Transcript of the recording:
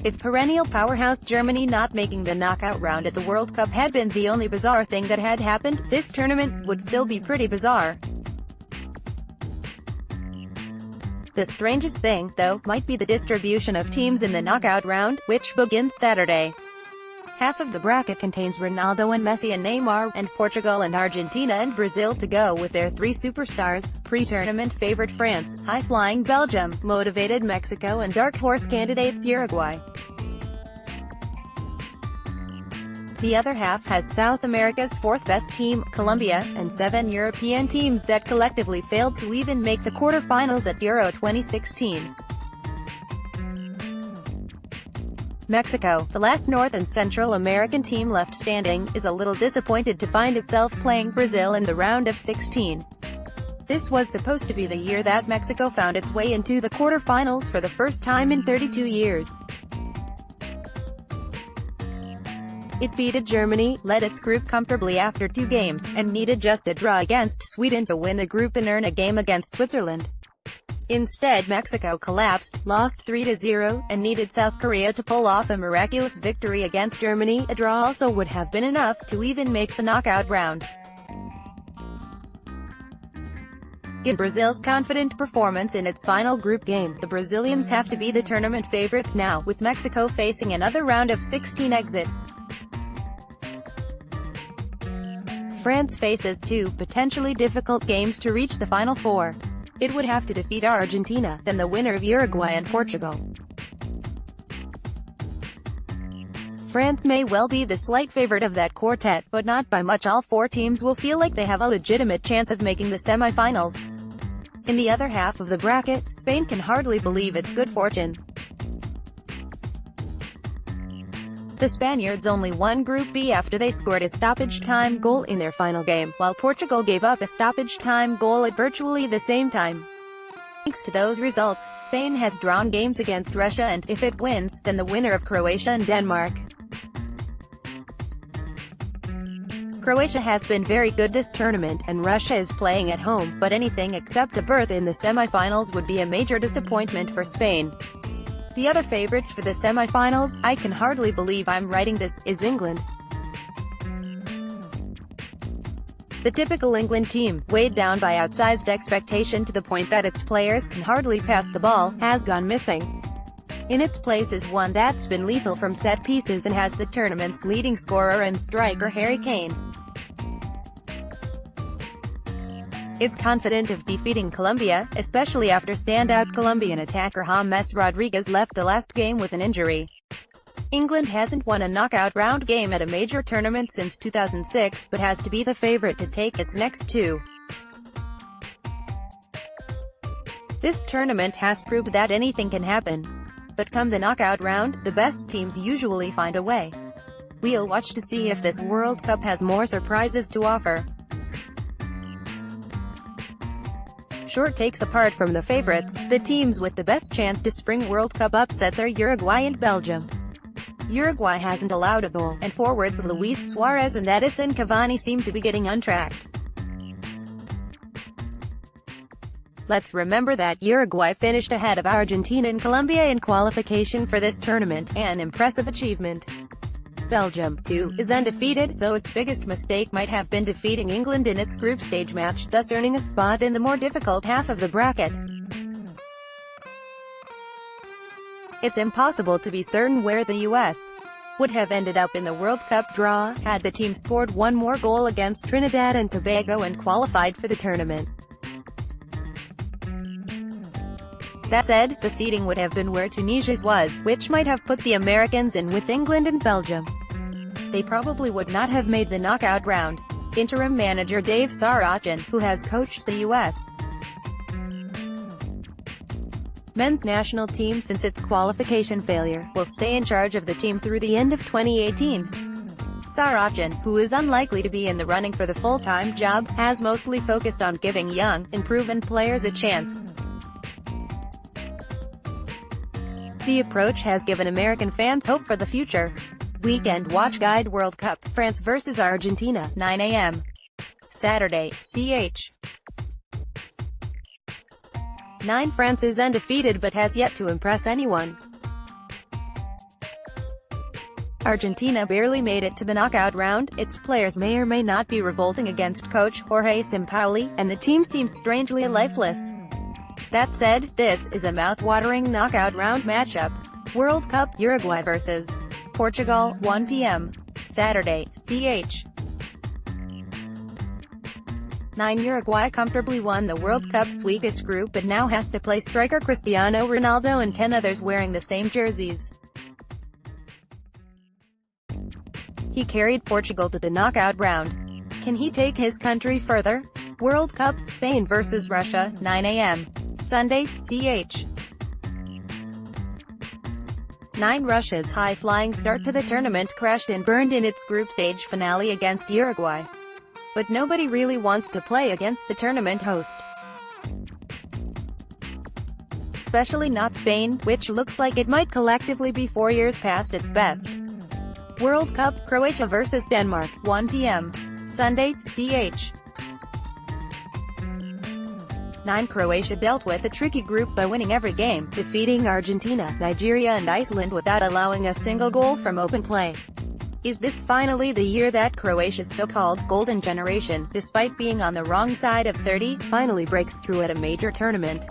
If perennial powerhouse Germany not making the knockout round at the World Cup had been the only bizarre thing that had happened, this tournament would still be pretty bizarre. The strangest thing, though, might be the distribution of teams in the knockout round, which begins Saturday. Half of the bracket contains Ronaldo and Messi and Neymar, and Portugal and Argentina and Brazil to go with their three superstars, pre-tournament favorite France, high-flying Belgium, motivated Mexico and dark horse candidates Uruguay. The other half has South America's fourth-best team, Colombia, and 7 European teams that collectively failed to even make the quarter-finals at Euro 2016. Mexico, the last North and Central American team left standing, is a little disappointed to find itself playing Brazil in the round of 16. This was supposed to be the year that Mexico found its way into the quarter-finals for the first time in 32 years. It defeated Germany, led its group comfortably after 2 games, and needed just a draw against Sweden to win the group and earn a game against Switzerland. Instead, Mexico collapsed, lost 3-0, and needed South Korea to pull off a miraculous victory against Germany. A draw also would have been enough to even make the knockout round. Given Brazil's confident performance in its final group game, the Brazilians have to be the tournament favorites now, with Mexico facing another round of 16 exit. France faces 2 potentially difficult games to reach the Final Four. It would have to defeat Argentina, then the winner of Uruguay and Portugal. France may well be the slight favorite of that quartet, but not by much. All 4 teams will feel like they have a legitimate chance of making the semi-finals. In the other half of the bracket, Spain can hardly believe its good fortune. The Spaniards only won Group B after they scored a stoppage-time goal in their final game, while Portugal gave up a stoppage-time goal at virtually the same time. Thanks to those results, Spain has drawn games against Russia and, if it wins, then the winner of Croatia and Denmark. Croatia has been very good this tournament, and Russia is playing at home, but anything except a berth in the semi-finals would be a major disappointment for Spain. The other favorites for the semi-finals, I can hardly believe I'm writing this, is England. The typical England team, weighed down by outsized expectation to the point that its players can hardly pass the ball, has gone missing. In its place is one that's been lethal from set pieces and has the tournament's leading scorer and striker Harry Kane. It's confident of defeating Colombia, especially after standout Colombian attacker James Rodriguez left the last game with an injury. England hasn't won a knockout round game at a major tournament since 2006, but has to be the favorite to take its next 2. This tournament has proved that anything can happen. But come the knockout round, the best teams usually find a way. We'll watch to see if this World Cup has more surprises to offer. Short takes apart from the favorites, the teams with the best chance to spring World Cup upsets are Uruguay and Belgium. Uruguay hasn't allowed a goal, and forwards Luis Suarez and Edison Cavani seem to be getting untracked. Let's remember that Uruguay finished ahead of Argentina and Colombia in qualification for this tournament, an impressive achievement. Belgium, too, is undefeated, though its biggest mistake might have been defeating England in its group stage match, thus earning a spot in the more difficult half of the bracket. It's impossible to be certain where the U.S. would have ended up in the World Cup draw, had the team scored 1 more goal against Trinidad and Tobago and qualified for the tournament. That said, the seeding would have been where Tunisia's was, which might have put the Americans in with England and Belgium. They probably would not have made the knockout round. Interim manager Dave Sarachan, who has coached the U.S. men's national team since its qualification failure, will stay in charge of the team through the end of 2018. Sarachan, who is unlikely to be in the running for the full-time job, has mostly focused on giving young, unproven players a chance. The approach has given American fans hope for the future. Weekend Watch Guide: World Cup, France vs Argentina, 9 a.m. Saturday, ch. 9. France is undefeated but has yet to impress anyone. Argentina barely made it to the knockout round. Its players may or may not be revolting against coach Jorge Sampaoli, and the team seems strangely lifeless. That said, this is a mouth-watering knockout round matchup. World Cup, Uruguay vs. Portugal, 1 p.m. Saturday, ch. 9. Uruguay comfortably won the World Cup's weakest group but now has to play striker Cristiano Ronaldo and 10 others wearing the same jerseys. He carried Portugal to the knockout round. Can he take his country further? World Cup, Spain vs Russia, 9 a.m. Sunday, ch. 9. Russia's high-flying start to the tournament crashed and burned in its group stage finale against Uruguay. But nobody really wants to play against the tournament host. Especially not Spain, which looks like it might collectively be 4 years past its best. World Cup, Croatia vs Denmark, 1 p.m. Sunday, ch. 9. Croatia dealt with a tricky group by winning every game, defeating Argentina, Nigeria and Iceland without allowing a single goal from open play. Is this finally the year that Croatia's so-called golden generation, despite being on the wrong side of 30, finally breaks through at a major tournament?